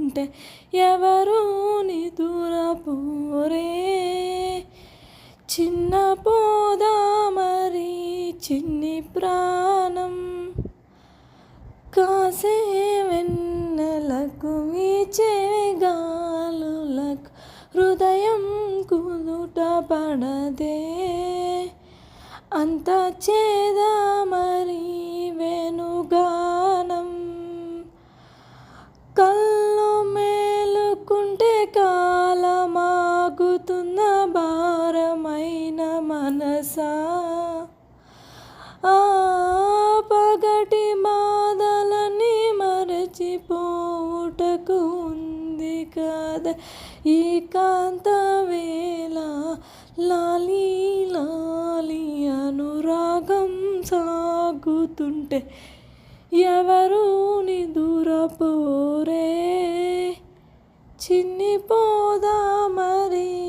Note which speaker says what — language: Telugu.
Speaker 1: సాగుతుంటే ఎవరు నిదురపోరే. చిన్న పోదా మరి చిన్ని ప్రాణం కాసే వెన్నెలకు వీచే గాలులకు హృదయం కుదుట పడదే. అంత చేదా మరి వెనుగానం కళ్ళు మేలుకుంటే కాలమాగుతున్న భారమైన మనసా. పగటి బాధలని మరచిపోవుటకు ఉంది కదా ఏకాంత వేళ. లాలి లాలి అనురాగం సాగుతుంటే ఎవరు నిదురపోరే. చిన్ని పోదా మరి